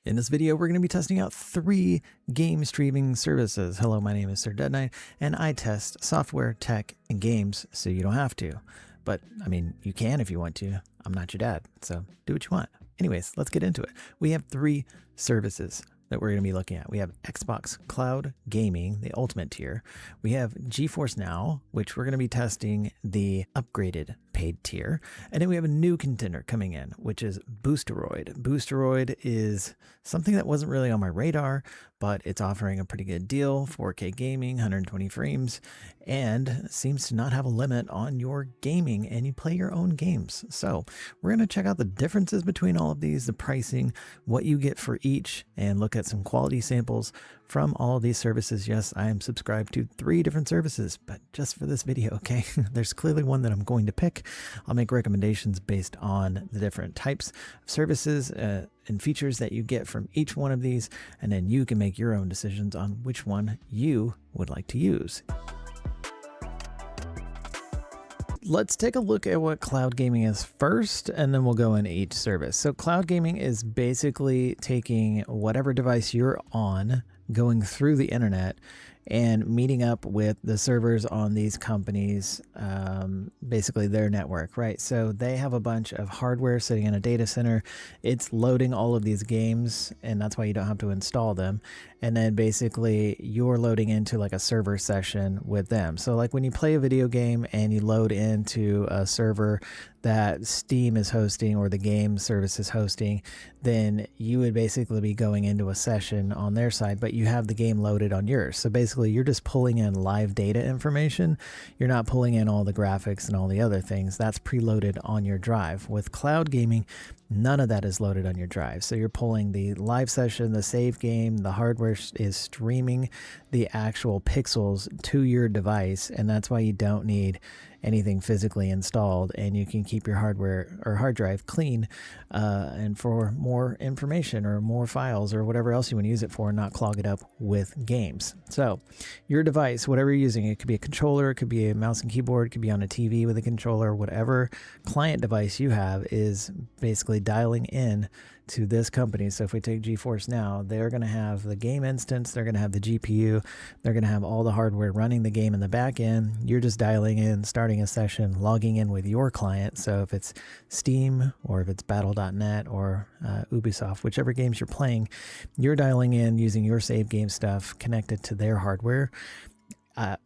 In this video, we're going to be testing out 3 game streaming services. Hello, my name is Sir Dead Knight, and I test software, tech, and games so you don't have to. But, I mean, you can if you want to. I'm not your dad, so do what you want. Anyways, let's get into it. We have 3 services that we're going to be looking at. We have Xbox Cloud Gaming, the ultimate tier. We have GeForce Now, which we're going to be testing the upgraded paid tier. And then we have a new contender coming in, which is Boosteroid. Boosteroid is something that wasn't really on my radar, but it's offering a pretty good deal, 4K gaming, 120 frames, and seems to not have a limit on your gaming, and you play your own games. So we're going to check out the differences between all of these, the pricing, what you get for each, and look at some quality samples from all of these services. Yes, I am subscribed to 3 different services, but just for this video, okay? There's clearly one that I'm going to pick. I'll make recommendations based on the different types of services and features that you get from each one of these, and then you can make your own decisions on which one you would like to use. Let's take a look at what cloud gaming is first, and then we'll go into each service. So cloud gaming is basically taking whatever device you're on, going through the internet and meeting up with the servers on these companies, basically their network, right? So they have a bunch of hardware sitting in a data center. It's loading all of these games, and that's why you don't have to install them. And then basically you're loading into like a server session with them. So like when you play a video game and you load into a server that Steam is hosting or the game service is hosting, then you would basically be going into a session on their side, but you have the game loaded on yours. So basically you're just pulling in live data information. You're not pulling in all the graphics and all the other things. That's preloaded on your drive. With cloud gaming, none of that is loaded on your drive. So you're pulling the live session, the save game, the hardware is streaming the actual pixels to your device, and that's why you don't need anything physically installed, and you can keep your hardware or hard drive clean and for more information or more files or whatever else you want to use it for, and not clog it up with games. So your device, whatever you're using, it could be a controller, it could be a mouse and keyboard, it could be on a TV with a controller, whatever client device you have is basically dialing in to this company. So if we take GeForce Now, they're going to have the game instance, they're going to have the GPU, they're going to have all the hardware running the game in the back end. You're just dialing in, starting a session, logging in with your client. So if it's Steam or if it's Battle.net or Ubisoft, whichever games you're playing, you're dialing in using your save game stuff connected to their hardware.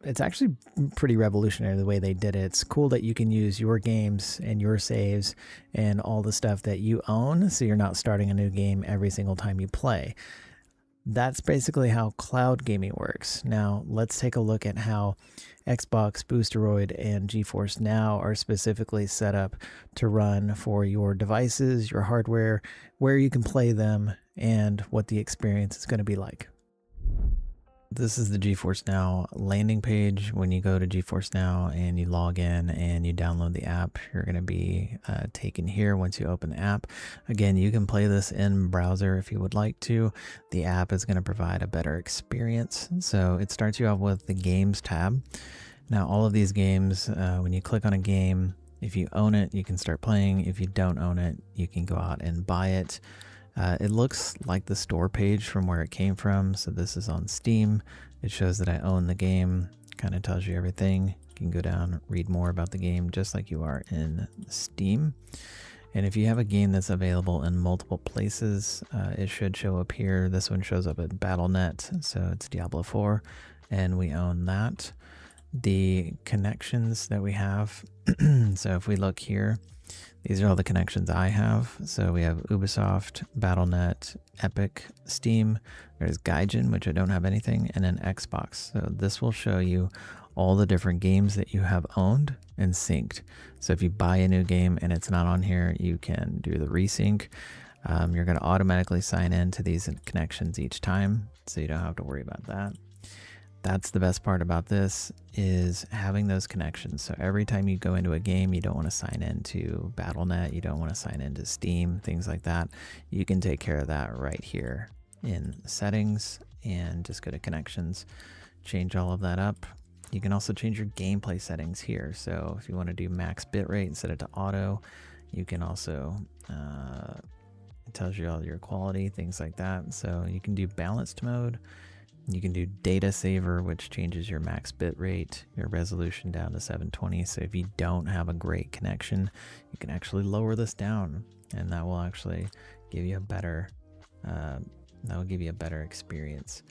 It's actually pretty revolutionary the way they did it. It's cool that you can use your games and your saves and all the stuff that you own, so you're not starting a new game every single time you play. That's basically how cloud gaming works. Now let's take a look at how Xbox, Boosteroid, and GeForce Now are specifically set up to run for your devices, your hardware, where you can play them, and what the experience is going to be like. This is the GeForce Now landing page. When you go to GeForce Now and you log in and you download the app, you're going to be taken here once you open the app. Again, you can play this in browser if you would like to. The app is going to provide a better experience. So it starts you off with the Games tab. Now, all of these games, when you click on a game, if you own it, you can start playing. If you don't own it, you can go out and buy it. It looks like the store page from where it came from. So this is on Steam. It shows that I own the game, kind of tells you everything. You can go down, read more about the game just like you are in Steam. And if you have a game that's available in multiple places, it should show up here. This one shows up at Battle.net, so it's Diablo 4, and we own that. The connections that we have, so if we look here, these are all the connections I have. So we have Ubisoft, Battle.net, Epic, Steam, there's Gaijin, which I don't have anything, and then Xbox. So this will show you all the different games that you have owned and synced. So if you buy a new game and it's not on here, you can do the resync. You're going to automatically sign in to these connections each time, so you don't have to worry about that. That's the best part about this, is having those connections. So every time you go into a game, you don't want to sign into Battle.net, you don't want to sign into Steam, things like that. You can take care of that right here in settings and just go to connections, change all of that up. You can also change your gameplay settings here. So if you want to do max bitrate and set it to auto, you can also tells you all your quality, things like that. So you can do balanced mode. You can do data saver, which changes your max bit rate, your resolution down to 720. So if you don't have a great connection, you can actually lower this down, and that will actually give you a better experience.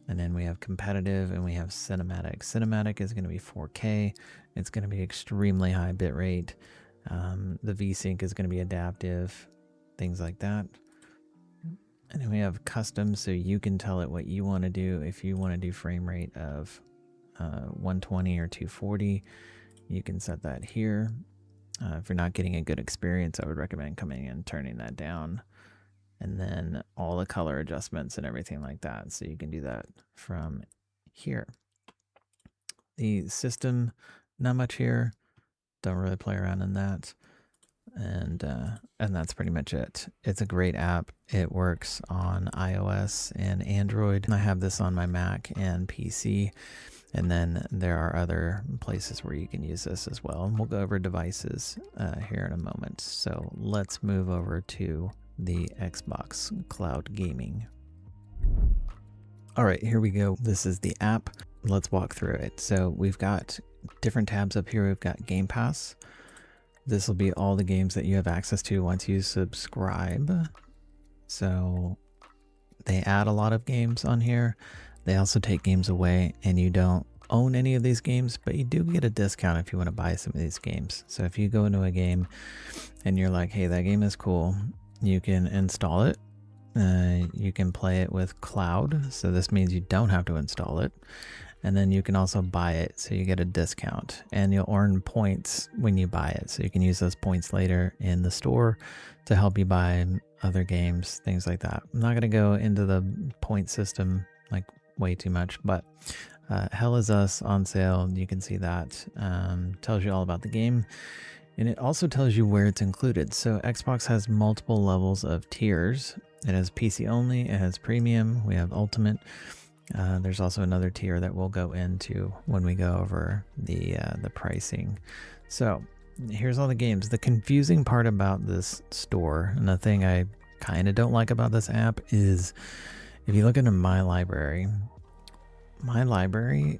And then we have competitive and we have cinematic. Cinematic is going to be 4K. It's going to be extremely high bit rate. The VSync is going to be adaptive, things like that. And then we have custom, so you can tell it what you want to do. If you want to do frame rate of 120 or 240, you can set that here. If you're not getting a good experience, I would recommend coming in and turning that down. And then all the color adjustments and everything like that. So you can do that from here. The system, not much here. Don't really play around in that. And that's pretty much it. It's a great app. It works on iOS and Android. I have this on my Mac and PC. And then there are other places where you can use this as well. And we'll go over devices here in a moment. So let's move over to the Xbox Cloud Gaming. All right, here we go. This is the app. Let's walk through it. So we've got different tabs up here. We've got Game Pass. This will be all the games that you have access to once you subscribe. So they add a lot of games on here. They also take games away, and you don't own any of these games, but you do get a discount if you want to buy some of these games. So if you go into a game and you're like, hey, that game is cool, you can install it. You can play it with cloud. So this means you don't have to install it. And then you can also buy it. So you get a discount, and you'll earn points when you buy it. So you can use those points later in the store to help you buy other games, things like that. I'm not going to go into the point system like way too much, but Hell Is Us on sale. You can see that. Tells you all about the game. And it also tells you where it's included. So Xbox has multiple levels of tiers. It has PC only, it has premium, we have ultimate. There's also another tier that we'll go into when we go over the pricing. So here's all the games. The confusing part about this store, and the thing I kind of don't like about this app, is if you look into my library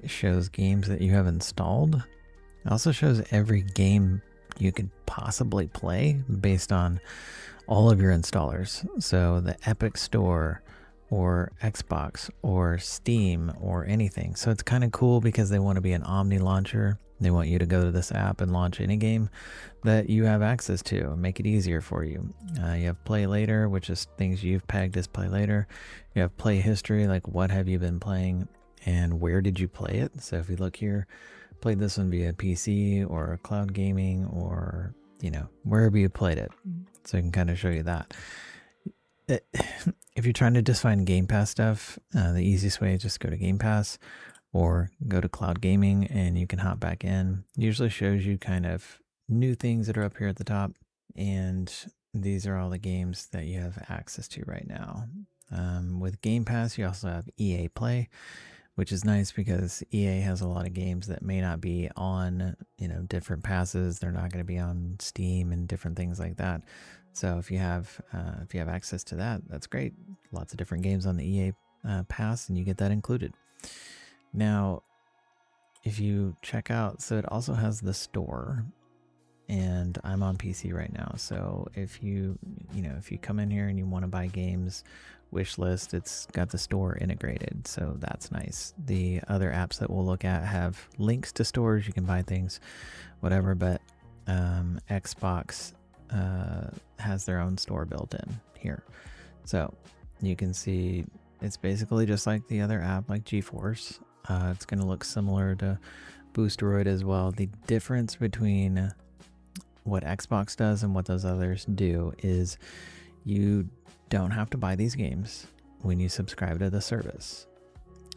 shows games that you have installed. It also shows every game you could possibly play based on all of your installers. So the Epic Store or Xbox or Steam or anything. So it's kind of cool because they want to be an omni launcher. They want you to go to this app and launch any game that you have access to and make it easier for you. You have Play Later, which is things you've pegged as Play Later. You have Play History, like what have you been playing and where did you play it. So if you look here, played this one via PC or cloud gaming or, you know, wherever you played it. So I can kind of show you that. If you're trying to just find Game Pass stuff, the easiest way is just go to Game Pass or go to cloud gaming and you can hop back in. It usually shows you kind of new things that are up here at the top. And these are all the games that you have access to right now. With Game Pass, you also have EA Play, which is nice because EA has a lot of games that may not be on, you know, different passes. They're not going to be on Steam and different things like that. So if you have access to that, that's great. Lots of different games on the EA pass, and you get that included. Now, if you check out, so it also has the store, and I'm on PC right now. So if you come in here and you want to buy games, wish list, it's got the store integrated, so that's nice. The other apps that we'll look at have links to stores. You can buy things, whatever, but Xbox has their own store built in here. So you can see it's basically just like the other app, like GeForce. It's going to look similar to Boosteroid as well. The difference between what Xbox does and what those others do is you don't have to buy these games when you subscribe to the service,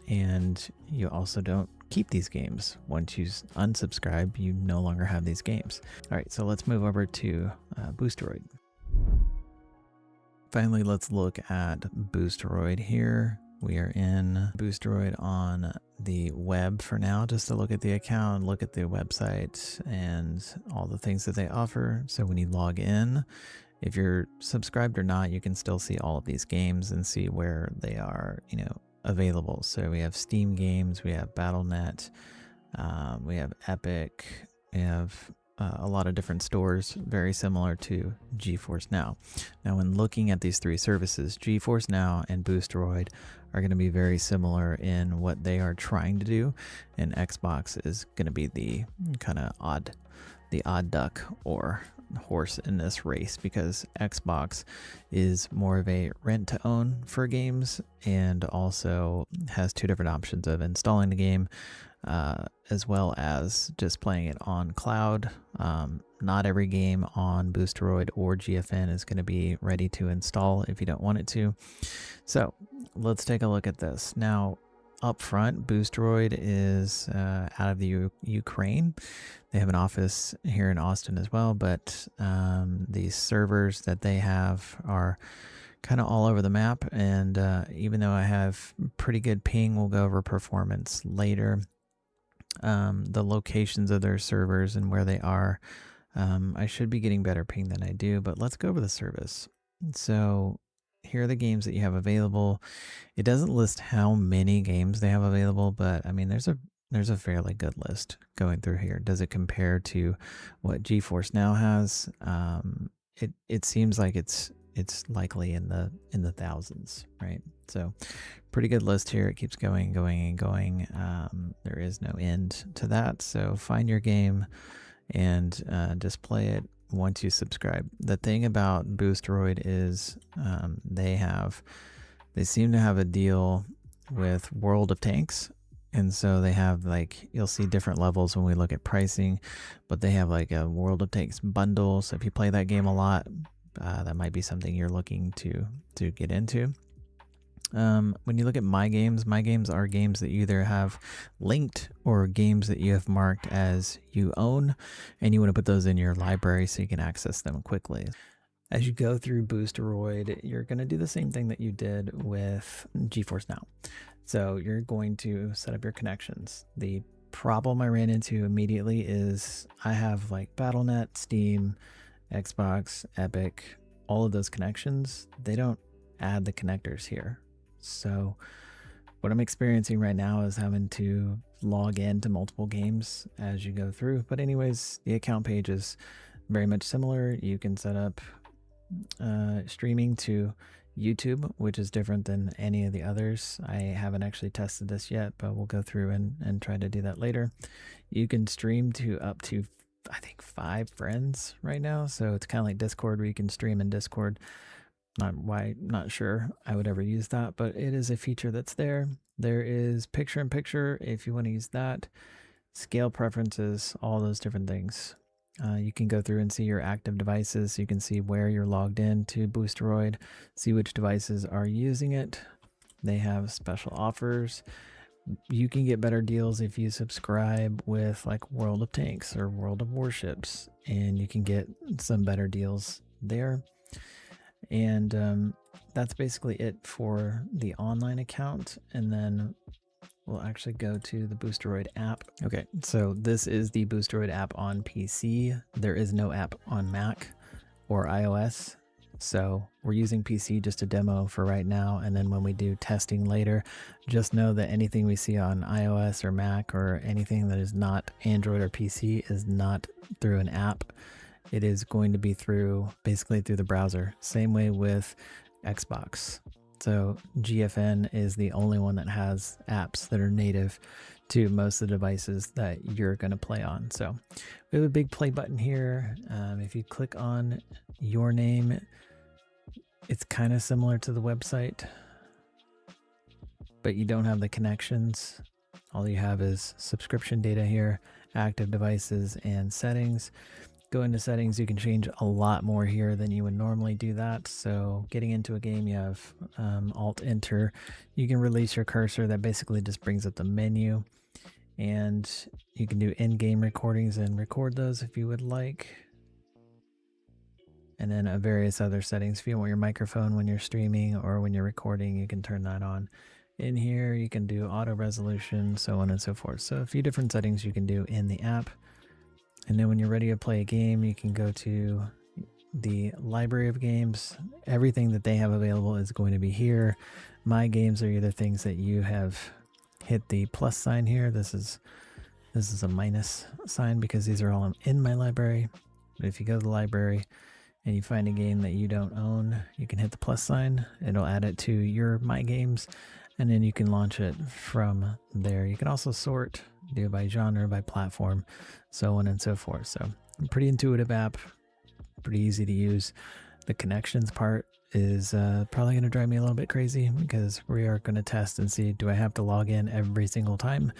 and you also don't keep these games. Once you unsubscribe, you no longer have these games. All right, so let's move over to Boosteroid. Finally, let's look at Boosteroid here. We are in Boosteroid on the web for now, just to look at the account, look at the website and all the things that they offer. So when you log in, If you're subscribed or not, you can still see all of these games and see where they are, available. So we have Steam games, we have Battle.net, we have Epic, we have a lot of different stores, very similar to GeForce Now. Now, when looking at these three services, GeForce Now and Boosteroid are going to be very similar in what they are trying to do, and Xbox is going to be the kind of odd duck or horse in this race, because Xbox is more of a rent to own for games and also has two different options of installing the game as well as just playing it on cloud. Not every game on Boosteroid or GFN is going to be ready to install if you don't want it to. So let's take a look at this. Now, up front, Boosteroid is out of the Ukraine. They have an office here in Austin as well, but these servers that they have are kind of all over the map. And even though I have pretty good ping, we'll go over performance later. The locations of their servers and where they are, I should be getting better ping than I do, but let's go over the service. So here are the games that you have available. It doesn't list how many games they have available, but I mean, there's a fairly good list going through here. Does it compare to what GeForce Now has? It seems like it's likely in the thousands, right? So pretty good list here. It keeps going. There is no end to that. So find your game and just play it once you subscribe. The thing about Boosteroid is they seem to have a deal with World of Tanks. And so they have, like, you'll see different levels when we look at pricing, but they have like a World of Tanks bundle. So if you play that game a lot, that might be something you're looking to get into. When you look at my games are games that you either have linked or games that you have marked as you own, and you want to put those in your library so you can access them quickly. As you go through Boosteroid, you're going to do the same thing that you did with GeForce Now. So you're going to set up your connections. The problem I ran into immediately is I have like Battle.net, Steam, Xbox, Epic, all of those connections. They don't add the connectors here. So what I'm experiencing right now is having to log into multiple games as you go through. But anyways, the account page is very much similar. You can set up streaming to YouTube, which is different than any of the others. I haven't actually tested this yet, but we'll go through and try to do that later. You can stream to up to, I think, 5 friends right now. So it's kind of like Discord, where you can stream in Discord. Not sure I would ever use that, but it is a feature that's there. There is picture-in-picture if you want to use that. Scale preferences, all those different things. You can go through and see your active devices. You can see where you're logged in to Boosteroid, see which devices are using it. They have special offers. You can get better deals if you subscribe with like World of Tanks or World of Warships, and you can get some better deals there. And that's basically it for the online account. And then we'll actually go to the Boosteroid app. Okay, so this is the Boosteroid app on PC. There is no app on Mac or iOS. So we're using PC just a demo for right now. And then when we do testing later, just know that anything we see on iOS or Mac or anything that is not Android or PC is not through an app. It is going to be basically through the browser. Same way with Xbox. So GFN is the only one that has apps that are native to most of the devices that you're going to play on. So we have a big play button here. If you click on your name, it's kind of similar to the website, but you don't have the connections. All you have is subscription data here, active devices, and settings. Go into settings, you can change a lot more here than you would normally do that. So getting into a game, you have Alt-Enter. You can release your cursor. That basically just brings up the menu. And you can do in-game recordings and record those if you would like. And then various other settings. If you want your microphone when you're streaming or when you're recording, you can turn that on. In here, you can do auto resolution, so on and so forth. So a few different settings you can do in the app. And then when you're ready to play a game, you can go to the library of games. Everything that they have available is going to be here. My games are either things that you have hit the plus sign here. This is a minus sign because these are all in my library. But if you go to the library and you find a game that you don't own, you can hit the plus sign. It'll add it to your My Games, and then you can launch it from there. You can also sort, do it by genre, by platform, so on and so forth. So pretty intuitive app, pretty easy to use. The connections part is probably going to drive me a little bit crazy because we are going to test and see, do I have to log in every single time?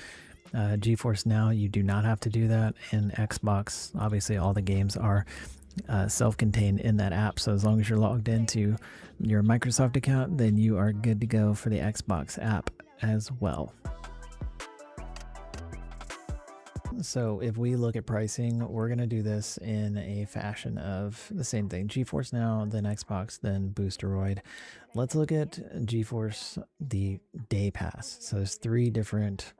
GeForce Now, you do not have to do that. And Xbox, obviously all the games are self-contained in that app, so as long as you're logged into your Microsoft account, then you are good to go for the Xbox app as well. So if we look at pricing, we're going to do this in a fashion of the same thing: GeForce Now, then Xbox, then Boosteroid. Let's look at GeForce, the day pass. So there's 3 different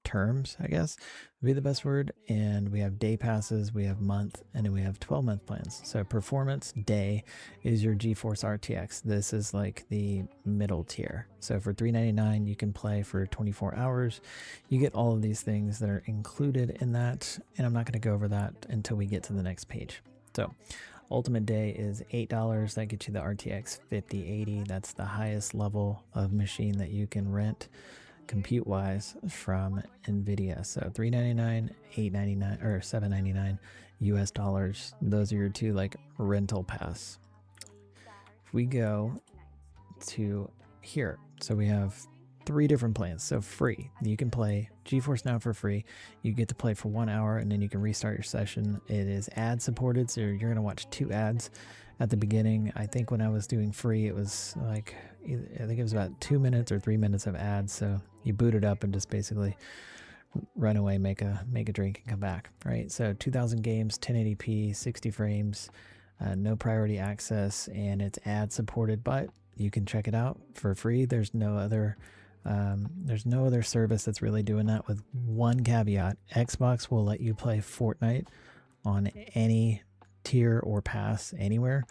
terms, I guess would be the best word. And we have day passes, we have month, and then we have 12-month plans. So performance day is your GeForce RTX. This is like the middle tier. So for $399, you can play for 24 hours. You get all of these things that are included in that, and I'm not going to go over that until we get to the next page. So Ultimate Day is $8. That gets you the RTX 5080. That's the highest level of machine that you can rent compute wise from Nvidia. So $399, $899, or $799 US dollars. Those are your 2 like rental pass. If we go to here, so we have 3 different plans. So free, you can play GeForce Now for free. You get to play for 1 hour and then you can restart your session. It is ad supported, so you're going to watch 2 ads at the beginning. I think when I was doing free, it was like, I think it was about 2 minutes or 3 minutes of ads. So you boot it up and just basically run away, make a drink, and come back, right? So 2000 games, 1080p, 60 frames, no priority access, and it's ad supported, but you can check it out for free. There's no other service that's really doing that, with one caveat: Xbox will let you play Fortnite on any tier or pass anywhere,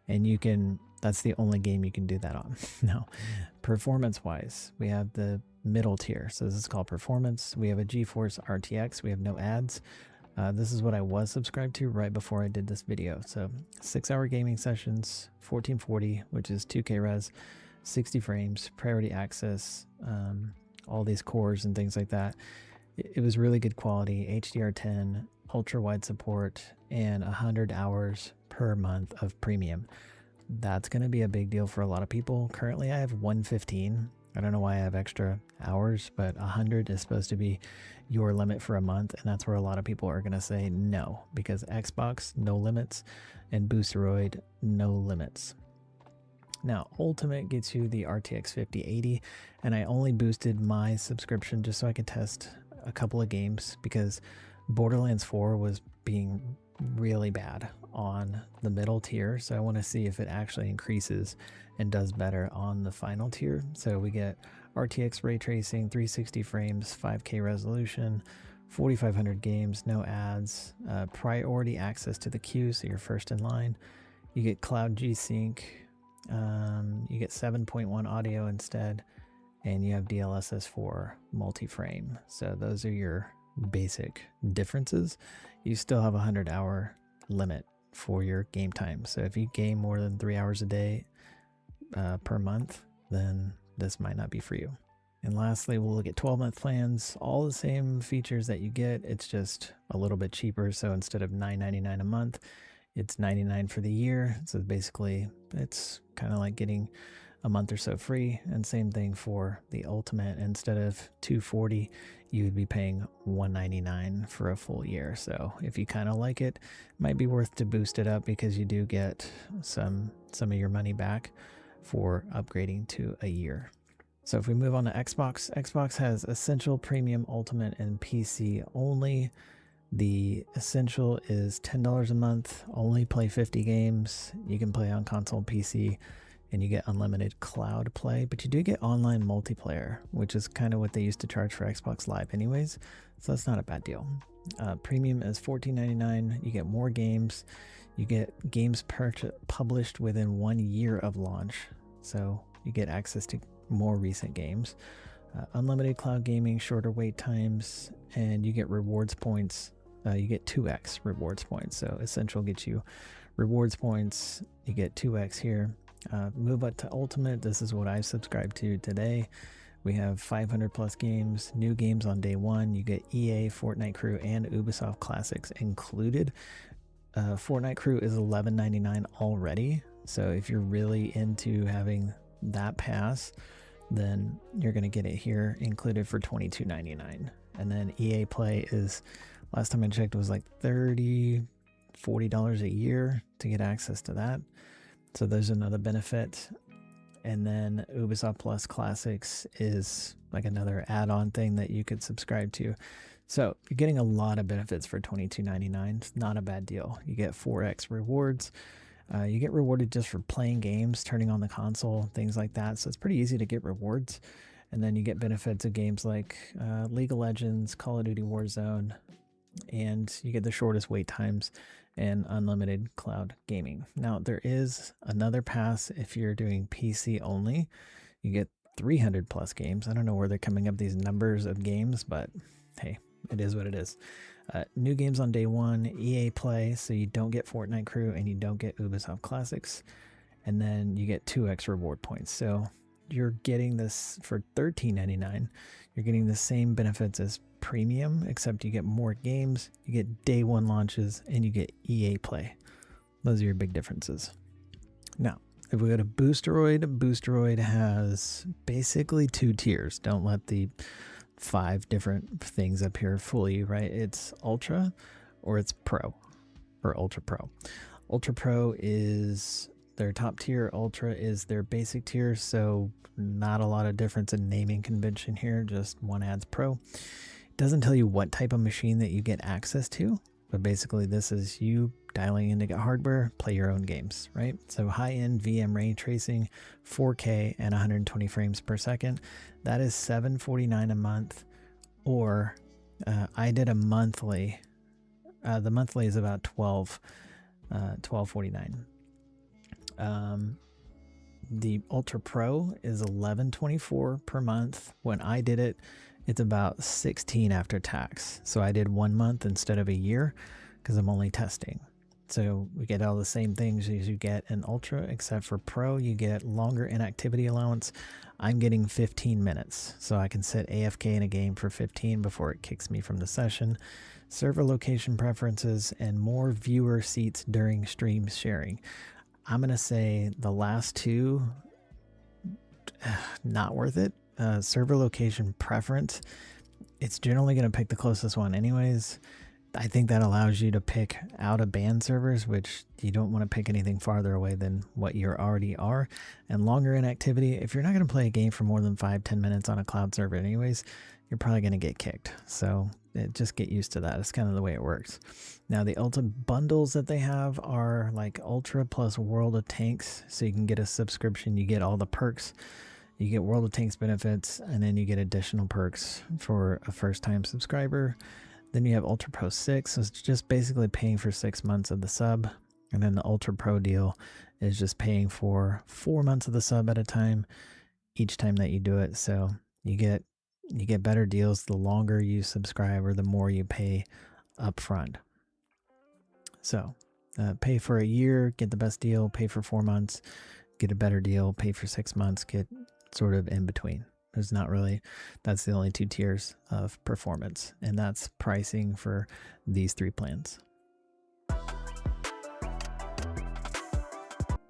and you can, that's the only game you can do that on. Now, performance wise, we have the middle tier. So this is called performance. We have a GeForce RTX. We have no ads. This is what I was subscribed to right before I did this video. So 6-hour gaming sessions, 1440, which is 2K res, 60 frames, priority access, all these cores and things like that. It was really good quality, HDR10, ultra wide support, and 100 hours per month of premium. That's going to be a big deal for a lot of people. Currently I have 115. I don't know why I have extra hours, but 100 is supposed to be your limit for a month, and that's where a lot of people are going to say no, because Xbox, no limits, and Boosteroid, no limits. Now, Ultimate gets you the RTX 5080, and I only boosted my subscription just so I could test a couple of games, because Borderlands 4 was being really bad on the middle tier, so I want to see if it actually increases and does better on the final tier. So we get RTX ray tracing, 360 frames, 5K resolution, 4,500 games, no ads, priority access to the queue, so you're first in line. You get cloud G-Sync, you get 7.1 audio instead, and you have DLSS 4 multi-frame. So those are your basic differences. You still have a 100-hour limit for your game time. So if you game more than 3 hours a day per month, then this might not be for you. And lastly, we'll look at 12-month plans. All the same features that you get, it's just a little bit cheaper. So instead of $9.99 a month, it's $99 for the year. So basically, it's kind of like getting a month or so free. And same thing for the Ultimate. Instead of $240, you would be paying $199 for a full year. So if you kind of like it, might be worth to boost it up, because you do get some of your money back for upgrading to a year. So if we move on to Xbox, Xbox has Essential, Premium, Ultimate, and PC only. The Essential is $10 a month, only play 50 games. You can play on console and PC, and you get unlimited cloud play, but you do get online multiplayer, which is kind of what they used to charge for Xbox Live anyways, so that's not a bad deal. Premium is $14.99. You get more games. You get games published within 1 year of launch, so you get access to more recent games. Unlimited cloud gaming, shorter wait times, and you get rewards points. You get 2x rewards points. So Essential gets you rewards points. You get 2x here. Move up to Ultimate. This is what I've subscribed to today. We have 500 plus games, new games on day one. You get EA, Fortnite Crew, and Ubisoft Classics included. Fortnite Crew is $11.99 already. So if you're really into having that pass, then you're going to get it here included for $22.99. And then EA Play is, last time I checked, it was like $40 a year to get access to that. So there's another benefit. And then Ubisoft Plus Classics is like another add-on thing that you could subscribe to. So you're getting a lot of benefits for $22.99. It's not a bad deal. You get 4x rewards. You get rewarded just for playing games, turning on the console, things like that. So it's pretty easy to get rewards. And then you get benefits of games like League of Legends, Call of Duty Warzone, and you get the shortest wait times and unlimited cloud gaming. Now, there is another pass if you're doing PC only. You get 300 plus games. I don't know where they're coming up these numbers of games, but hey, it is what it is. New games on day one, EA Play, so you don't get Fortnite Crew and you don't get Ubisoft Classics. And then you get 2x reward points. So you're getting this for $13.99. You're getting the same benefits as Premium, except you get more games, you get day one launches, and you get EA Play. Those are your big differences. Now, if we go to Boosteroid, Boosteroid has basically 2 tiers. Don't let the 5 different things up here fool you, right? It's Ultra or it's Pro or Ultra Pro. Ultra Pro is their top tier. Ultra is their basic tier. So not a lot of difference in naming convention here. Just one adds Pro. It doesn't tell you what type of machine that you get access to, but basically this is you dialing in to get hardware, play your own games, right? So high-end VM ray tracing, 4K and 120 frames per second. That is $749 a month, or I did a monthly. The monthly is about $12.49. The Ultra Pro is $11.24 per month. When I did it, it's about $16 after tax. So I did 1 month instead of a year because I'm only testing. So we get all the same things as you get in Ultra, except for Pro, you get longer inactivity allowance. I'm getting 15 minutes, so I can sit AFK in a game for 15 before it kicks me from the session. Server location preferences and more viewer seats during stream sharing. I'm going to say the last two, not worth it. Server location preference, it's generally going to pick the closest one anyways. I think that allows you to pick out of band servers, which you don't want to pick anything farther away than what you already are. And longer inactivity, if you're not going to play a game for more than 5-10 minutes on a cloud server anyways, you're probably going to get kicked. So just get used to that. It's kind of the way it works. Now the Ultra bundles that they have are like Ultra plus World of Tanks. So you can get a subscription, you get all the perks. You get World of Tanks benefits, and then you get additional perks for a first-time subscriber. Then you have Ultra Pro 6, so it's just basically paying for 6 months of the sub. And then the Ultra Pro deal is just paying for 4 months of the sub at a time, each time that you do it. So you get better deals the longer you subscribe or the more you pay up front. So pay for a year, get the best deal, pay for 4 months, get a better deal, pay for 6 months, get sort of in between. There's not really, that's the only 2 tiers of performance, and that's pricing for these 3 plans.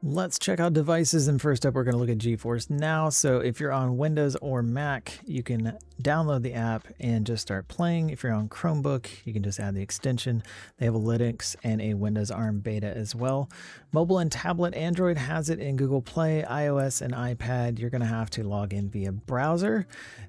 Let's check out devices, and first up we're going to look at GeForce Now. So if you're on Windows or Mac, you can download the app and just start playing. If you're on Chromebook, you can just add the extension. They have a Linux and a Windows ARM beta as well. Mobile and tablet, Android has it in Google Play, iOS and iPad. You're going to have to log in via browser.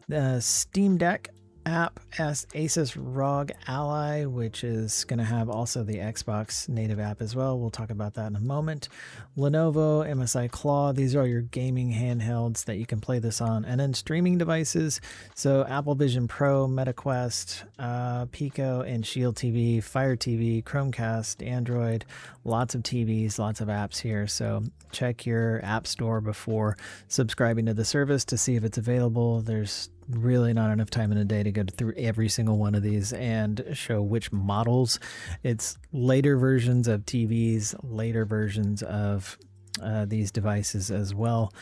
The Steam Deck app as Asus ROG Ally, which is going to have also the Xbox native app as well. We'll talk about that in a moment. Lenovo, MSI Claw, these are all your gaming handhelds that you can play this on. And then streaming devices, so Apple Vision Pro, MetaQuest, Pico, and Shield TV, Fire TV, Chromecast, Android, lots of TVs, lots of apps here. So check your app store before subscribing to the service to see if it's available. There's really not enough time in a day to go through every single one of these and show which models. It's later versions of TVs, later versions of these devices as well.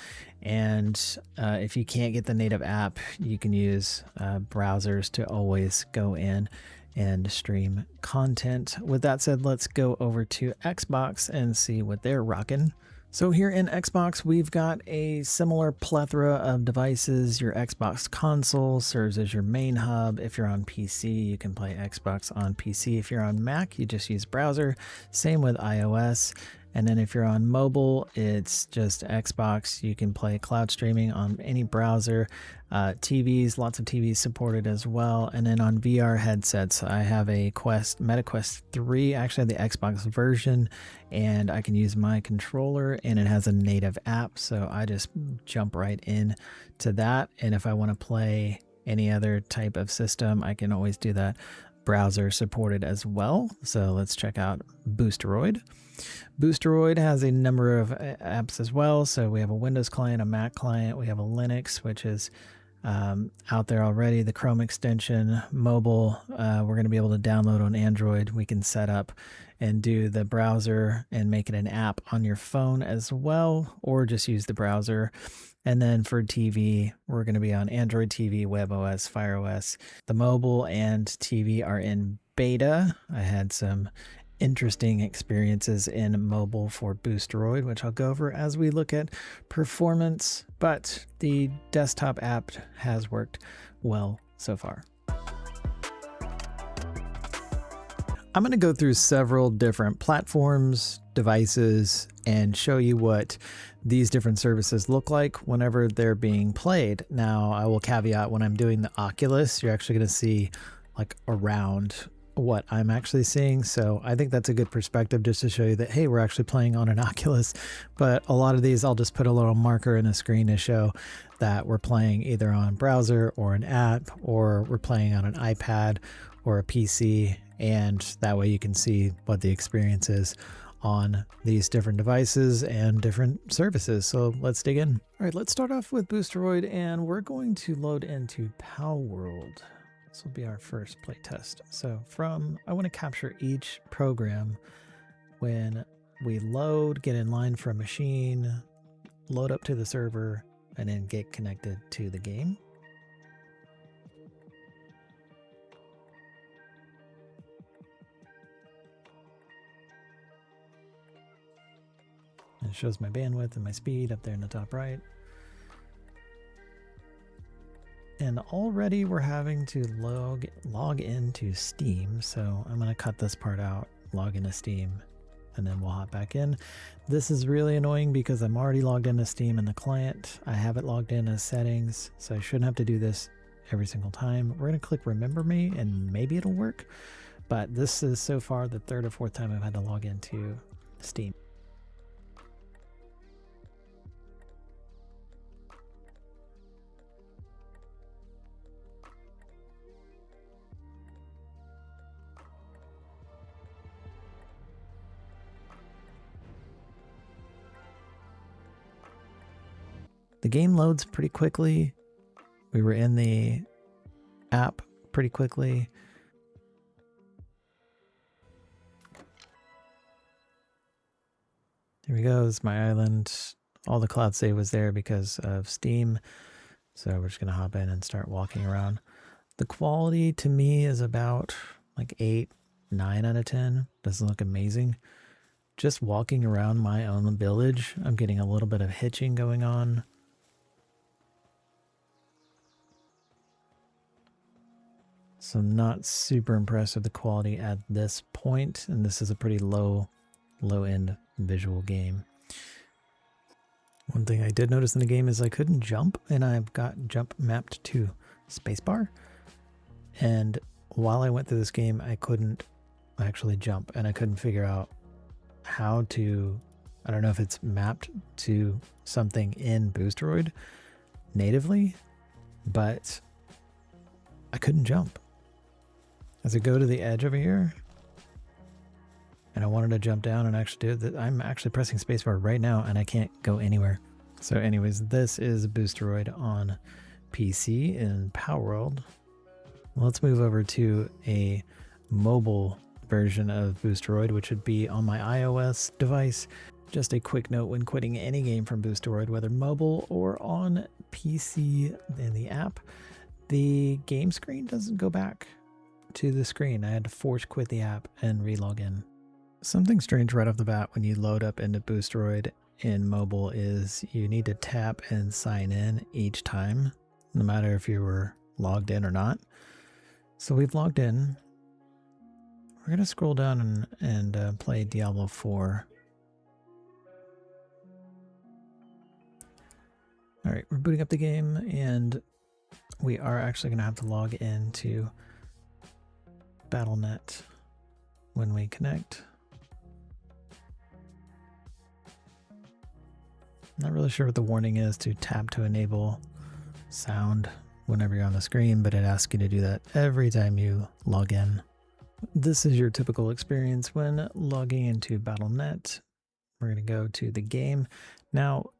And if you can't get the native app, you can use browsers to always go in and stream content. With that said, let's go over to Xbox and see what they're rocking. So here in Xbox, we've got a similar plethora of devices. Your Xbox console serves as your main hub. If you're on PC, you can play Xbox on PC. If you're on Mac, you just use browser. Same with iOS. And then if you're on mobile, it's just Xbox. You can play cloud streaming on any browser. TVs, lots of TVs supported as well. And then on VR headsets, I have a MetaQuest 3, actually the Xbox version, and I can use my controller, and it has a native app. So I just jump right in to that. And if I want to play any other type of system, I can always do that. Browser supported as well. So let's check out Boosteroid. Boosteroid has a number of apps as well. So we have a Windows client, a Mac client, we have a Linux, which is out there already, the Chrome extension, mobile. We're going to be able to download on Android. We can set up and do the browser and make it an app on your phone as well, or just use the browser. And then for TV, we're going to be on Android TV, WebOS, Fire OS. The mobile and TV are in beta. I had some interesting experiences in mobile for Boosteroid, which I'll go over as we look at performance, but the desktop app has worked well so far. I'm going to go through several different platforms, devices, and show you what these different services look like whenever they're being played. Now, I will caveat, when I'm doing the Oculus, you're actually going to see like around what I'm actually seeing. So I think that's a good perspective just to show you that, hey, we're actually playing on an Oculus. But a lot of these, I'll just put a little marker in the screen to show that we're playing either on browser or an app, or we're playing on an iPad or a PC. And that way you can see what the experience is on these different devices and different services. So let's dig in. All right, let's start off with Boosteroid, and we're going to load into Pal World. This will be our first playtest. So I want to capture each program when we load, get in line for a machine, load up to the server, and then get connected to the game. It shows my bandwidth and my speed up there in the top right. And already we're having to log into Steam. So I'm going to cut this part out, log into Steam, and then we'll hop back in. This is really annoying because I'm already logged into Steam in the client. I have it logged in as settings, so I shouldn't have to do this every single time. We're going to click Remember Me, and maybe it'll work. But this is so far the third or fourth time I've had to log into Steam. The game loads pretty quickly. We were in the app pretty quickly. Here we go. This is my island. All the cloud save was there because of Steam. So we're just going to hop in and start walking around. The quality to me is about like 8, 9 out of 10. Doesn't look amazing. Just walking around my own village, I'm getting a little bit of hitching going on. So I'm not super impressed with the quality at this point, and this is a pretty low-end visual game. One thing I did notice in the game is I couldn't jump, and I've got jump mapped to spacebar. And while I went through this game, I couldn't actually jump, and I couldn't figure out how to, I don't know if it's mapped to something in Boosteroid natively, but I couldn't jump. As I go to the edge over here, and I wanted to jump down and actually do it, I'm actually pressing spacebar right now and I can't go anywhere. So anyways, this is Boosteroid on PC in Power World. Let's move over to a mobile version of Boosteroid, which would be on my iOS device. Just a quick note, when quitting any game from Boosteroid, whether mobile or on PC in the app, the game screen doesn't go back to the screen. I had to force quit the app and relog in. Something strange right off the bat when you load up into Boosteroid in mobile is you need to tap and sign in each time, no matter if you were logged in or not. So we've logged in. We're going to scroll down and play Diablo 4. All right, we're booting up the game, and we are actually going to have to log into Battle.net when we connect. Not really sure what the warning is to tap to enable sound whenever you're on the screen, but it asks you to do that every time you log in. This is your typical experience when logging into Battle.net. We're going to go to the game. Now,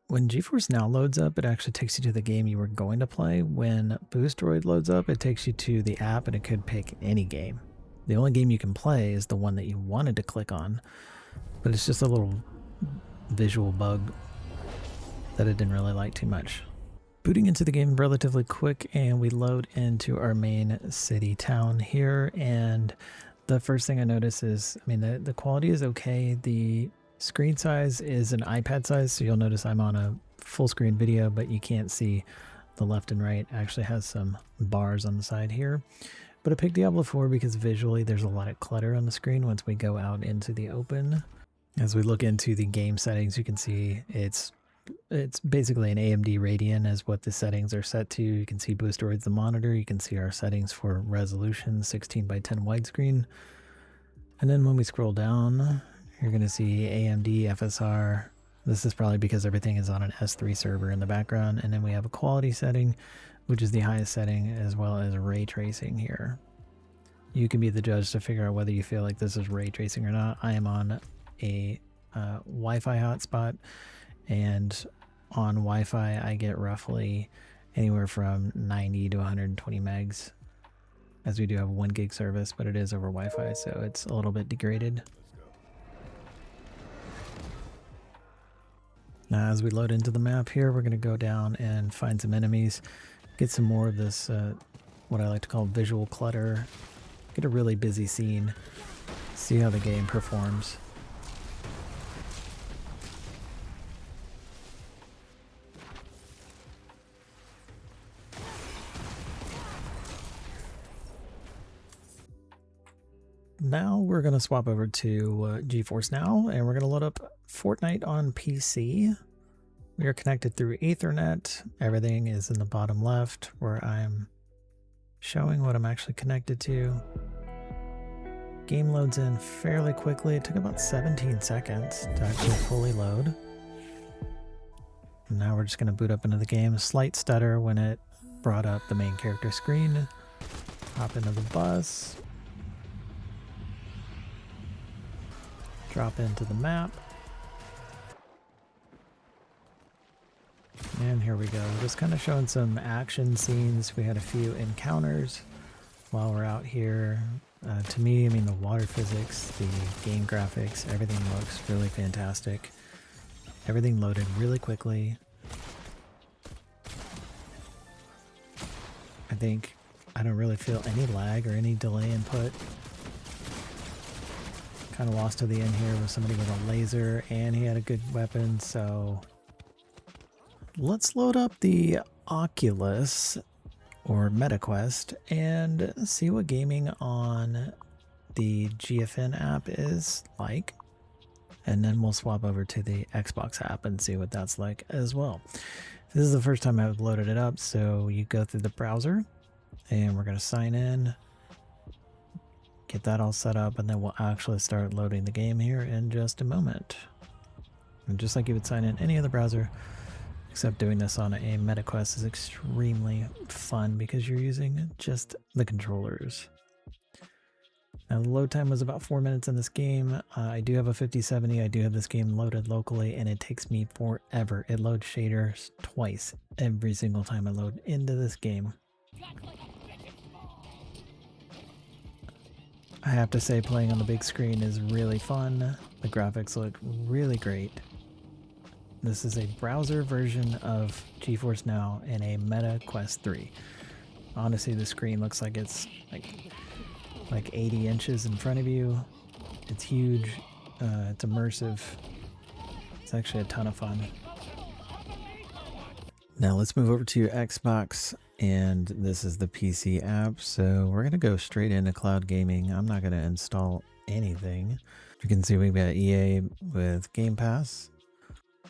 when GeForce Now loads up, it actually takes you to the game you were going to play. When Boosteroid loads up, it takes you to the app, and it could pick any game. The only game you can play is the one that you wanted to click on, but it's just a little visual bug that I didn't really like too much. Booting into the game relatively quick, and we load into our main city town here, and the first thing I notice is, I mean, the quality is okay. The screen size is an iPad size, so you'll notice I'm on a full screen video, but you can't see the left and right. It actually has some bars on the side here. But I picked Diablo 4 because visually there's a lot of clutter on the screen once we go out into the open. As we look into the game settings, you can see it's basically an AMD Radeon is what the settings are set to. You can see Boosteroid's the monitor. You can see our settings for resolution, 16:10 widescreen. And then when we scroll down, you're going to see AMD FSR. This is probably because everything is on an S3 server in the background. And then we have a quality setting, which is the highest setting, as well as ray tracing here. You can be the judge to figure out whether you feel like this is ray tracing or not. I am on a Wi-Fi hotspot, and on Wi-Fi I get roughly anywhere from 90 to 120 megs, as we do have a 1 gig service, but it is over Wi-Fi, so it's a little bit degraded. Now as we load into the map here, we're going to go down and find some enemies, get some more of this what I like to call visual clutter, get a really busy scene, see how the game performs. Now we're going to swap over to GeForce Now, and we're going to load up Fortnite on PC. We are connected through Ethernet. Everything is in the bottom left where I'm showing what I'm actually connected to. Game loads in fairly quickly. It took about 17 seconds to actually fully load. And now we're just going to boot up into the game. A slight stutter when it brought up the main character screen. Hop into the bus. Drop into the map. And here we go. Just kind of showing some action scenes. We had a few encounters while we're out here. To me, I mean, the water physics, the game graphics, everything looks really fantastic. Everything loaded really quickly. I don't really feel any lag or any delay input. Kind of lost to the end here with somebody with a laser, and he had a good weapon, so let's load up the Oculus or MetaQuest and see what gaming on the GFN app is like, and then we'll swap over to the Xbox app and see what that's like as well. This is the first time I've loaded it up, so you go through the browser And we're going to sign in, get that all set up, and then we'll actually start loading the game here in just a moment. And just like you would sign in any other browser, except doing this on a MetaQuest is extremely fun because you're using just the controllers. Now the load time was about 4 minutes in this game. I do have a 5070, I do have this game loaded locally, and it takes me forever. It loads shaders twice every single time I load into this game. I have to say playing on the big screen is really fun. The graphics look really great. This is a browser version of GeForce Now in a Meta Quest 3. Honestly, the screen looks like it's like 80 inches in front of you. It's huge. It's immersive. It's actually a ton of fun. Now let's move over to your Xbox, and this is the PC app. So we're gonna go straight into cloud gaming. I'm not gonna install anything. You can see we've got EA with Game Pass.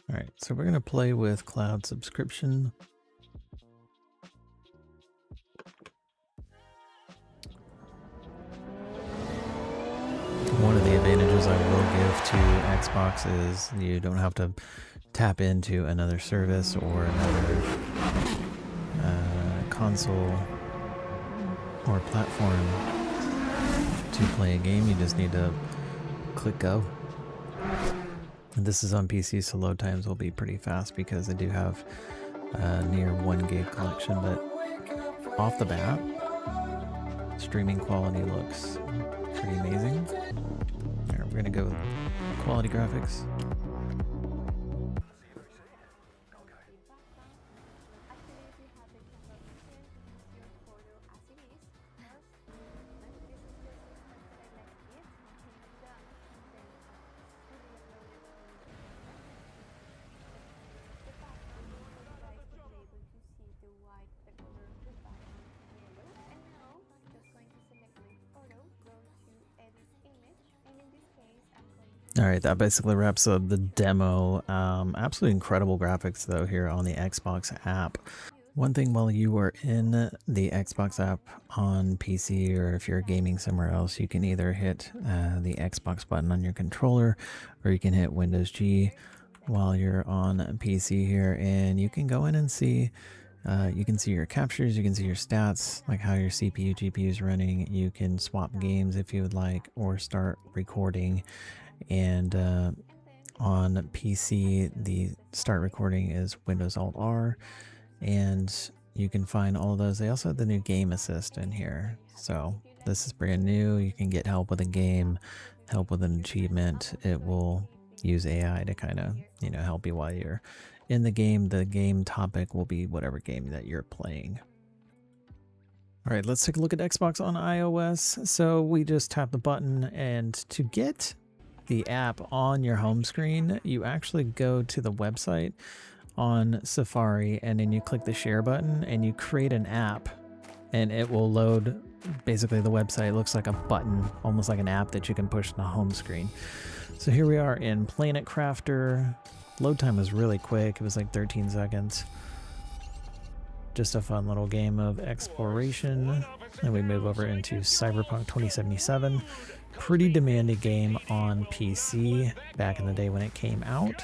All right, so we're gonna play with cloud subscription. One of the advantages I will give to Xbox is you don't have to tap into another service or another console or platform to play a game. You just need to click go. And this is on PC, so load times will be pretty fast because I do have near 1 gig collection, but off the bat, streaming quality looks pretty amazing. All right, we're gonna go with quality graphics. All right, that basically wraps up the demo. Absolutely incredible graphics though here on the Xbox app. One thing while you are in the Xbox app on PC, or if you're gaming somewhere else, you can either hit the Xbox button on your controller, or you can hit Windows G while you're on PC here, and you can go in and see you can see your captures, you can see your stats, like how your CPU, GPU is running. You can swap games if you would like, or start recording. And on PC, the start recording is Windows Alt R, and you can find all of those. They also have the new game assist in here, so this is brand new. You can get help with a game, help with an achievement. It will use AI to kind of, you know, help you while you're in the game. The game topic will be whatever game that you're playing. All right, let's take a look at Xbox on iOS. So we just tap the button, and to get the app on your home screen, you actually go to the website on Safari, and then you click the share button and you create an app, and it will load basically the website. It looks like a button, almost like an app that you can push to the home screen. So here we are in Planet Crafter. Load time was really quick. It was like 13 seconds. Just a fun little game of exploration. And we move over into Cyberpunk 2077. Pretty demanding game on PC back in the day when it came out.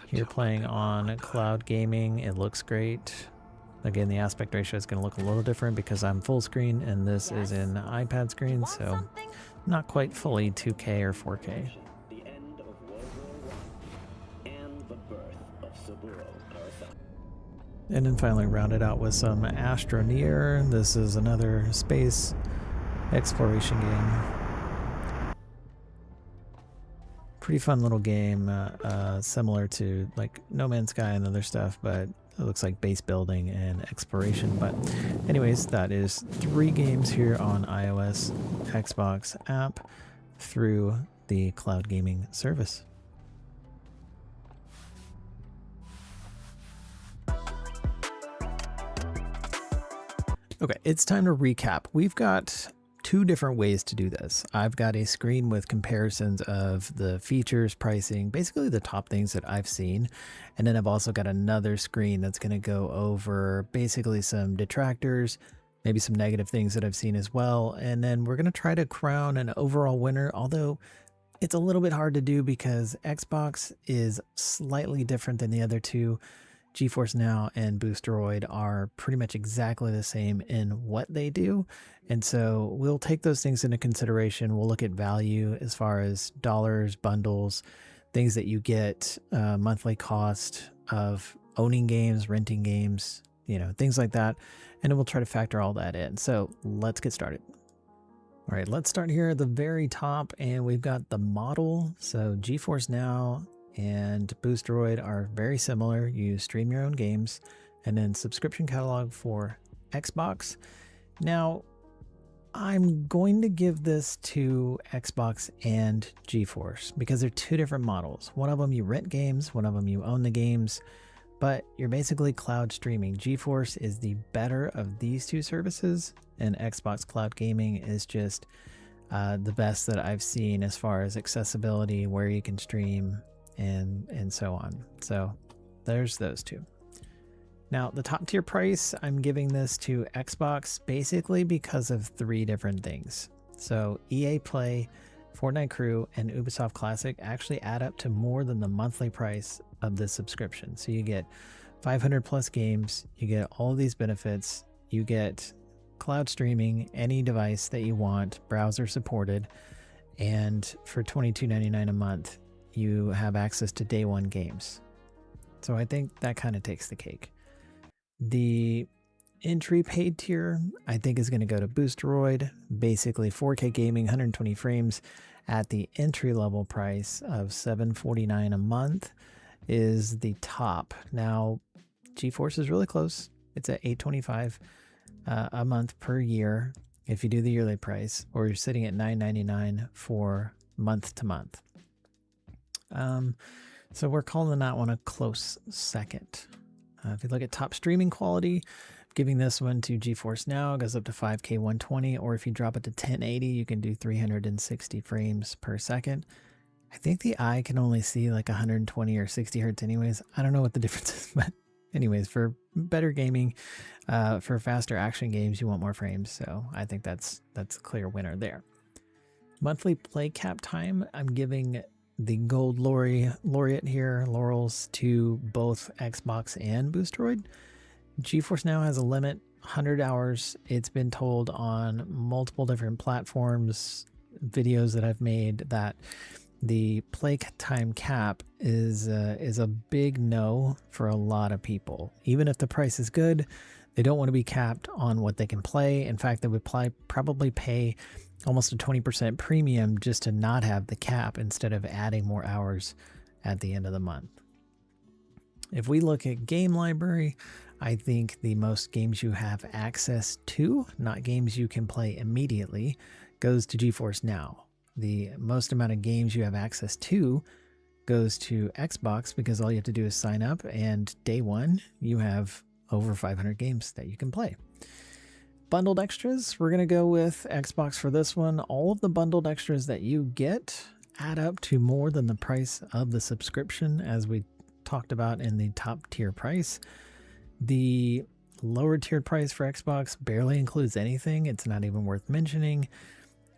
Here playing on cloud gaming, it looks great. Again, the aspect ratio is going to look a little different because I'm full screen and this is in iPad screen, so not quite fully 2K or 4K. And then finally rounded out with some Astroneer. This is another space exploration game. Pretty fun little game, similar to like No Man's Sky and other stuff, but it looks like base building and exploration. But anyways, that is 3 games here on iOS Xbox app through the cloud gaming service. Okay, it's time to recap. We've got two different ways to do this. I've got a screen with comparisons of the features, pricing, basically the top things that I've seen. And then I've also got another screen that's going to go over basically some detractors, maybe some negative things that I've seen as well. And then we're going to try to crown an overall winner, although it's a little bit hard to do because Xbox is slightly different than the other two. GeForce Now and Boosteroid are pretty much exactly the same in what they do. And so we'll take those things into consideration. We'll look at value as far as dollars, bundles, things that you get, monthly cost of owning games, renting games, things like that. And then we'll try to factor all that in. So let's get started. All right, let's start here at the very top, and we've got the model. So GeForce Now and Boosteroid are very similar. You stream your own games, and then subscription catalog for Xbox. Now, I'm going to give this to Xbox and GeForce because they're two different models. One of them you rent games, one of them you own the games, but you're basically cloud streaming. GeForce is the better of these two services, and Xbox Cloud Gaming is just the best that I've seen as far as accessibility, where you can stream, and so on. So there's those two. Now the top tier price, I'm giving this to Xbox basically because of three different things. So EA Play, Fortnite Crew, and Ubisoft Classic actually add up to more than the monthly price of the subscription. So you get 500 plus games, you get all of these benefits, you get cloud streaming, any device that you want, browser supported, and for $22.99 a month, you have access to day one games. So I think that kind of takes the cake. The entry paid tier, I think, is going to go to Boosteroid, basically 4K gaming, 120 frames at the entry level price of $749 a month is the top. Now, GeForce is really close. It's at $825 a month per year if you do the yearly price, or you're sitting at $9.99 for month to month. So we're calling that one a close second. If you look at top streaming quality, giving this one to GeForce Now, goes up to 5K 120, or if you drop it to 1080, you can do 360 frames per second. I think the eye can only see like 120 or 60 hertz anyways. I don't know what the difference is, but anyways, for better gaming, for faster action games, you want more frames. So I think that's a clear winner there. Monthly play cap time, I'm giving the gold laureate here, laurels, to both Xbox and Boosteroid. GeForce Now has a limit, 100 hours. It's been told on multiple different platforms, videos that I've made, that the play time cap is a big no for a lot of people. Even if the price is good, they don't want to be capped on what they can play. In fact, they would probably pay almost a 20% premium just to not have the cap instead of adding more hours at the end of the month. If we look at game library, I think the most games you have access to, not games you can play immediately, goes to GeForce Now. The most amount of games you have access to goes to Xbox because all you have to do is sign up, and day one you have over 500 games that you can play. Bundled extras, we're going to go with Xbox for this one. All of the bundled extras that you get add up to more than the price of the subscription, as we talked about in the top tier price. The lower tiered price for Xbox barely includes anything. It's not even worth mentioning.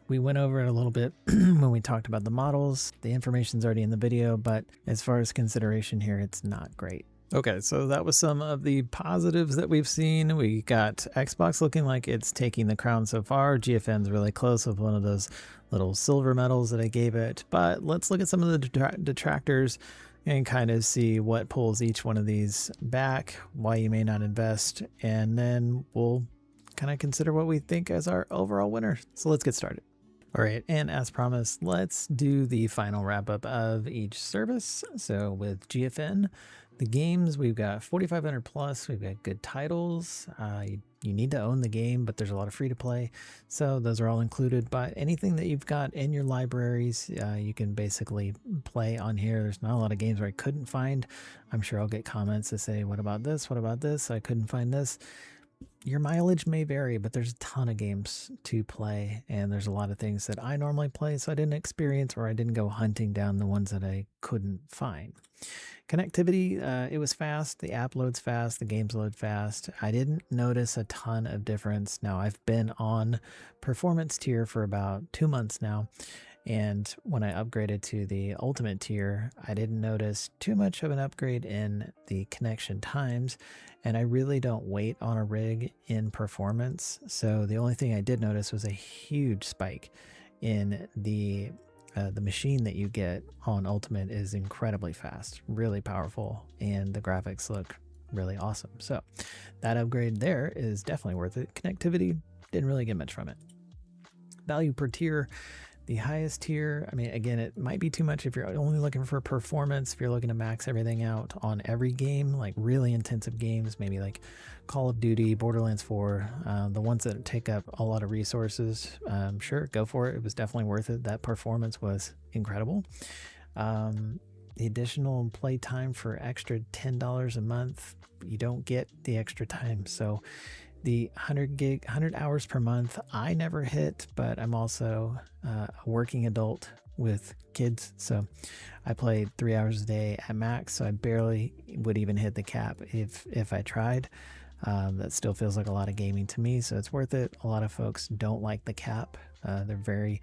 We went over it a little bit when we talked about the models. The information's already in the video, but as far as consideration here, it's not great. Okay, so that was some of the positives that we've seen. We got Xbox looking like it's taking the crown so far. GFN's really close with one of those little silver medals that I gave it. But let's look at some of the detractors and kind of see what pulls each one of these back, why you may not invest, and then we'll kind of consider what we think as our overall winner. So let's get started. All right, and as promised, let's do the final wrap up of each service. So with GFN, the games, we've got 4,500 plus, we've got good titles. You need to own the game, but there's a lot of free to play. So those are all included, but anything that you've got in your libraries, you can basically play on here. There's not a lot of games where I couldn't find. I'm sure I'll get comments to say, what about this? What about this? I couldn't find this. your mileage may vary, but there's a ton of games to play, and there's a lot of things that I normally play, so I didn't experience or I didn't go hunting down the ones that I couldn't find. Connectivity, it was fast. The app loads fast. The games load fast. I didn't notice a ton of difference. Now, I've been on performance tier for about 2 months now. And when I upgraded to the ultimate tier, I didn't notice too much of an upgrade in the connection times. And I really don't wait on a rig in performance. So the only thing I did notice was a huge spike in the machine that you get on ultimate is incredibly fast, really powerful, and the graphics look really awesome. So that upgrade there is definitely worth it. Connectivity, didn't really get much from it. Value per tier, the highest tier, I mean, again, it might be too much if you're only looking for performance, if you're looking to max everything out on every game, like really intensive games, maybe like Call of Duty, Borderlands 4, the ones that take up a lot of resources, sure, go for it. It was definitely worth it. That performance was incredible. The additional play time for extra $10 a month, you don't get the extra time. So the 100 hours per month, I never hit, but I'm also a working adult with kids. So I played 3 hours a day at max. So I barely would even hit the cap if I tried. That still feels like a lot of gaming to me. So it's worth it. A lot of folks don't like the cap. They're very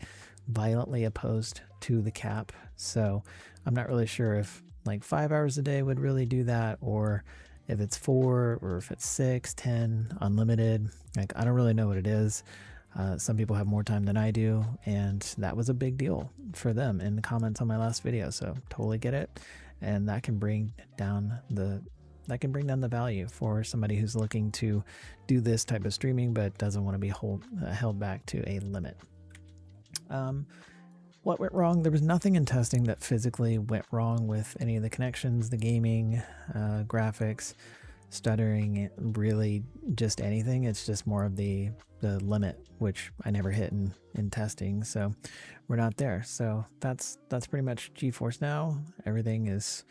violently opposed to the cap. So I'm not really sure if like 5 hours a day would really do that, or if it's 4 or if it's 6, 10, unlimited. Like, I don't really know what it is. Some people have more time than I do, and that was a big deal for them in the comments on my last video. So totally get it, and that can bring down the value for somebody who's looking to do this type of streaming but doesn't want to be held back to a limit. What went wrong? There was nothing in testing that physically went wrong with any of the connections, the gaming, graphics, stuttering, really just anything. It's just more of the limit, which I never hit in testing. So we're not there. So that's pretty much GeForce Now. Everything is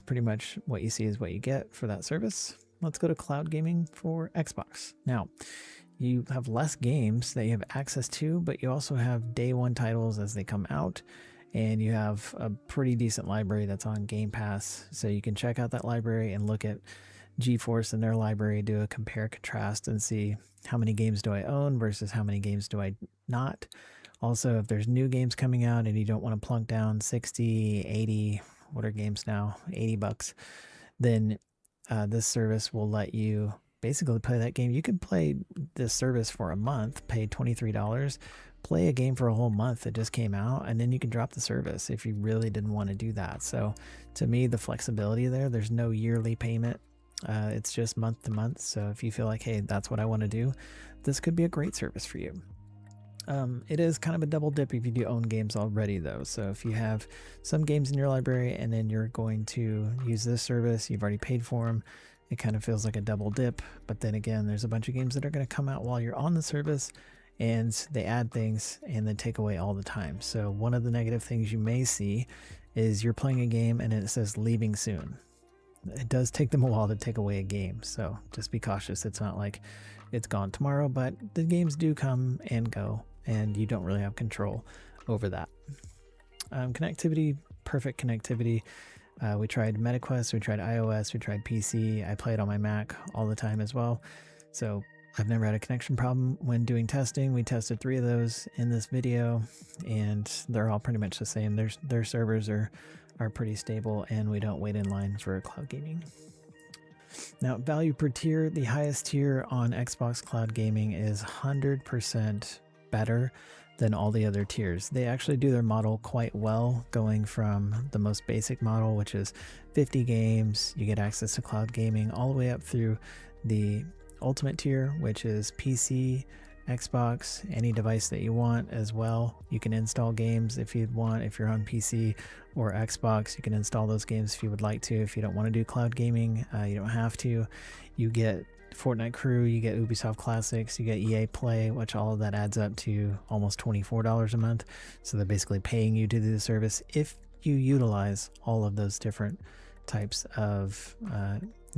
pretty much what you see is what you get for that service. Let's go to cloud gaming for Xbox. Now, you have less games that you have access to, but you also have day one titles as they come out, and you have a pretty decent library that's on Game Pass. So you can check out that library and look at GeForce and their library, do a compare contrast and see how many games do I own versus how many games do I not. Also, if there's new games coming out and you don't want to plunk down 60, 80, what are games now, $80, then this service will let you basically play that game. You can play this service for a month, pay $23, play a game for a whole month that just came out, and then you can drop the service if you really didn't want to do that. So to me, the flexibility there's no yearly payment. It's just month to month. So if you feel like, hey, that's what I want to do, this could be a great service for you. It is kind of a double dip if you do own games already, though. So if you have some games in your library and then you're going to use this service, you've already paid for them, it kind of feels like a double dip. But then again, there's a bunch of games that are going to come out while you're on the service, and they add things and then take away all the time. So one of the negative things you may see is you're playing a game and it says leaving soon. It does take them a while to take away a game, so just be cautious. It's not like it's gone tomorrow, but the games do come and go, and you don't really have control over that. Connectivity, perfect connectivity. We tried MetaQuest, we tried iOS, we tried PC. I play it on my Mac all the time as well. So I've never had a connection problem when doing testing. We tested 3 of those in this video, and they're all pretty much the same. Their servers are pretty stable, and we don't wait in line for cloud gaming. Now, value per tier, the highest tier on Xbox Cloud Gaming is 100% better than all the other tiers. They actually do their model quite well, going from the most basic model, which is 50 games, you get access to cloud gaming, all the way up through the ultimate tier, which is PC, Xbox, any device that you want as well. You can install games if you want. If you're on PC or Xbox, you can install those games if you would like to. If you don't want to do cloud gaming, you don't have to. You get Fortnite Crew, you get Ubisoft Classics, you get EA Play, which all of that adds up to almost $24 a month. So they're basically paying you to do the service if you utilize all of those different types of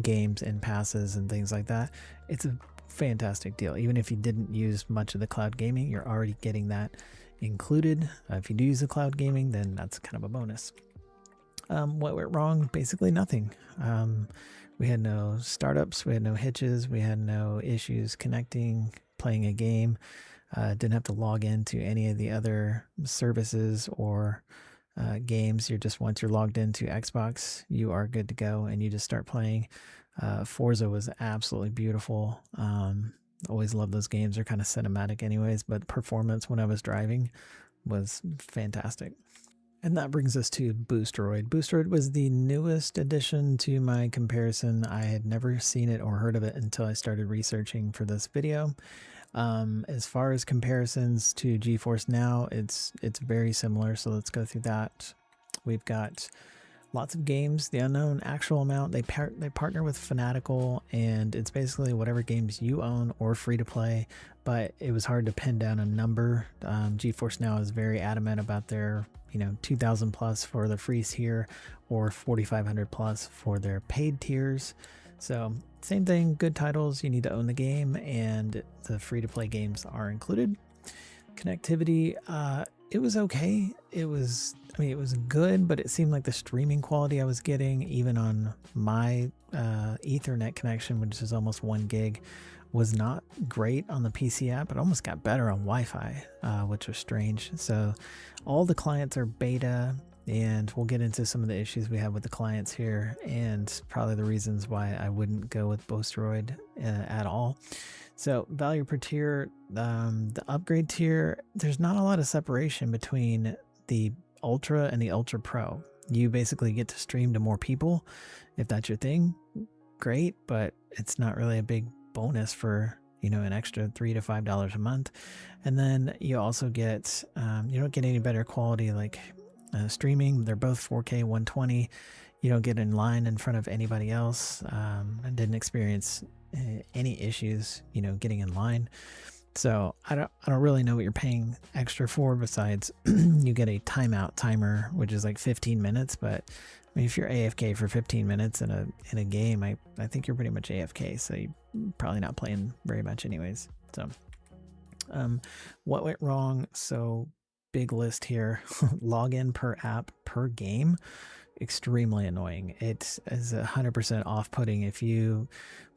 games and passes and things like that. It's a fantastic deal. Even if you didn't use much of the cloud gaming, you're already getting that included. If you do use the cloud gaming, then that's kind of a bonus. What went wrong? Basically nothing. We had no startups, we had no hitches, we had no issues connecting, playing a game. Didn't have to log into any of the other services or games. You're just, once you're logged into Xbox, you are good to go and you just start playing. Forza was absolutely beautiful. Always love those games. They're kind of cinematic anyways, but performance when I was driving was fantastic. And that brings us to Boosteroid. Boosteroid was the newest addition to my comparison. I had never seen it or heard of it until I started researching for this video. As far as comparisons to GeForce Now, it's very similar, so let's go through that. We've got lots of games. The unknown actual amount, they partner with Fanatical, and it's basically whatever games you own or free to play, but it was hard to pin down a number. GeForce Now is very adamant about their 2,000 plus for the free tier or 4,500 plus for their paid tiers. So same thing, good titles, you need to own the game, and the free to play games are included. Connectivity, it was okay. It was good, but it seemed like the streaming quality I was getting, even on my Ethernet connection, which is almost 1 gig, was not great on the PC app. It almost got better on Wi-Fi, which was strange. So all the clients are beta, and we'll get into some of the issues we have with the clients here, and probably the reasons why I wouldn't go with Boosteroid at all. So value per tier, the upgrade tier, there's not a lot of separation between the Ultra and the Ultra Pro. You basically get to stream to more people. If that's your thing, great, but it's not really a big bonus for an extra $3 to $5 a month. And then you also get you don't get any better quality like streaming. They're both 4K 120. You don't get in line in front of anybody else. I didn't experience any issues getting in line. So I don't really know what you're paying extra for, besides you get a timeout timer, which is like 15 minutes. But I mean, if you're AFK for 15 minutes in a game, I think you're pretty much AFK, so you're probably not playing very much anyways. So what went wrong? So big list here. Login per app per game, extremely annoying. It is 100% off-putting. If you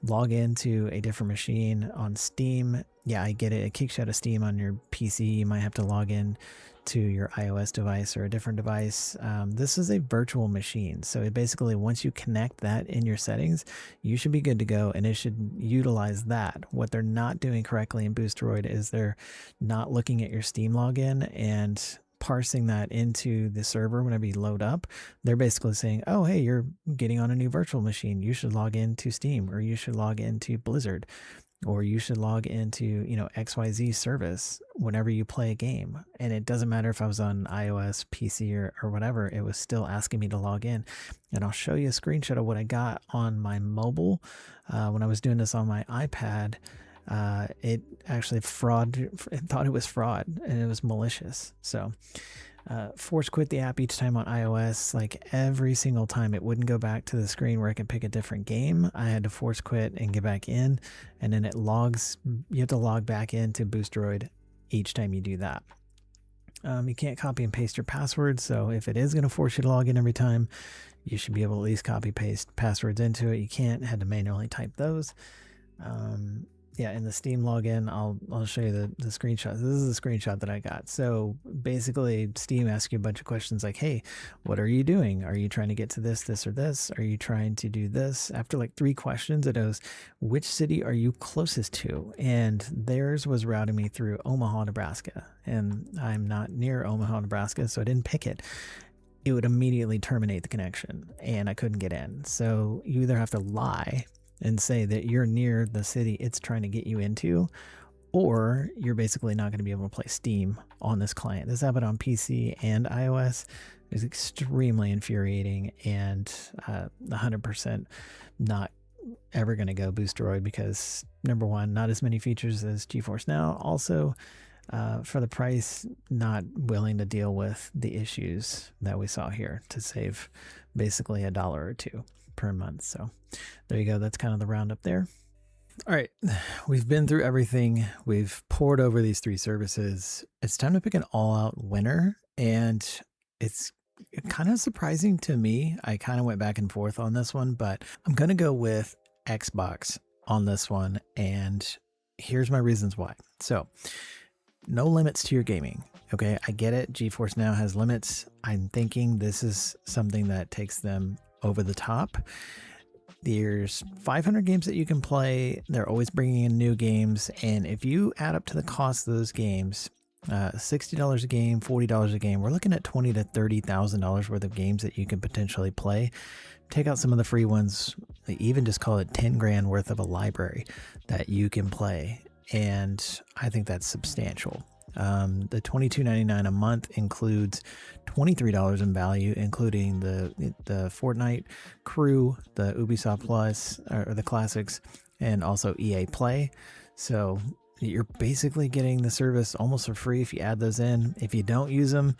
log into a different machine on Steam, yeah, I get it. It kicks you out of Steam on your PC. You might have to log in to your iOS device or a different device. This is a virtual machine, so it basically, once you connect that in your settings, you should be good to go, and it should utilize that. What they're not doing correctly in Boosteroid is they're not looking at your Steam login and parsing that into the server whenever you load up. They're basically saying, oh, hey, you're getting on a new virtual machine, you should log into Steam, or you should log into Blizzard, or you should log into XYZ service whenever you play a game. And it doesn't matter if I was on iOS, PC, or whatever, it was still asking me to log in. And I'll show you a screenshot of what I got on my mobile when I was doing this on my iPad. It actually it thought it was fraud, and it was malicious. So force quit the app each time on iOS. Like every single time, it wouldn't go back to the screen where I could pick a different game. I had to force quit and get back in, and then it logs. You have to log back into Boosteroid each time you do that. You can't copy and paste your password, so if it is going to force you to log in every time, you should be able to at least copy paste passwords into it. You can't, had to manually type those. Yeah, in the Steam login, I'll show you the screenshot. This is the screenshot that I got. So basically, Steam asks you a bunch of questions like, hey, what are you doing? Are you trying to get to this, this, or this? Are you trying to do this? After like 3 questions, it goes, which city are you closest to? And theirs was routing me through Omaha, Nebraska. And I'm not near Omaha, Nebraska, so I didn't pick it. It would immediately terminate the connection, and I couldn't get in. So you either have to lie and say that you're near the city it's trying to get you into, or you're basically not going to be able to play Steam on this client. This happened on PC and iOS. It's extremely infuriating, and 100% not ever going to go Boosteroid because, number one, not as many features as GeForce Now. Also, for the price, not willing to deal with the issues that we saw here to save basically $1 or $2 per month. So there you go. That's kind of the roundup there. All right, we've been through everything. We've poured over these three services. It's time to pick an all-out winner, and it's kind of surprising to me. I kind of went back and forth on this one, but I'm going to go with Xbox on this one, and here's my reasons why. So, no limits to your gaming. Okay, I get it. GeForce Now has limits. I'm thinking this is something that takes them over the top. There's 500 games that you can play. They're always bringing in new games. And if you add up to the cost of those games, $60 a game, $40 a game, we're looking at $20,000 to $30,000 worth of games that you can potentially play. Take out some of the free ones, even just call it 10 grand worth of a library that you can play. And I think that's substantial. The $22.99 a month includes $23 in value, including the Fortnite crew, the Ubisoft Plus, or the classics, and also EA Play. So you're basically getting the service almost for free if you add those in. If you don't use them,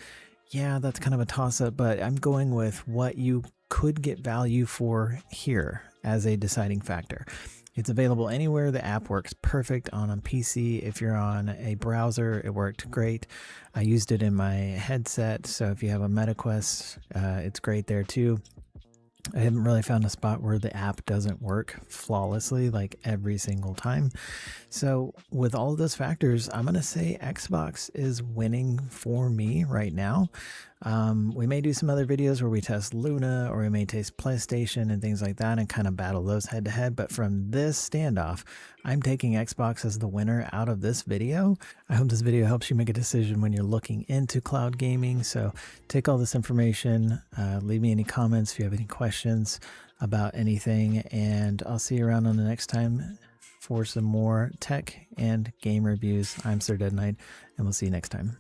yeah, that's kind of a toss-up, but I'm going with what you could get value for here as a deciding factor. It's available anywhere. The app works perfect on a PC. If you're on a browser, it worked great. I used it in my headset, so if you have a MetaQuest, it's great there too. I haven't really found a spot where the app doesn't work flawlessly like every single time. So with all of those factors, I'm going to say Xbox is winning for me right now. We may do some other videos where we test Luna, or we may test PlayStation and things like that and kind of battle those head to head. But from this standoff, I'm taking Xbox as the winner out of this video. I hope this video helps you make a decision when you're looking into cloud gaming. So take all this information, leave me any comments if you have any questions about anything, and I'll see you around on the next time for some more tech and game reviews. I'm Sir Dead Knight, and we'll see you next time.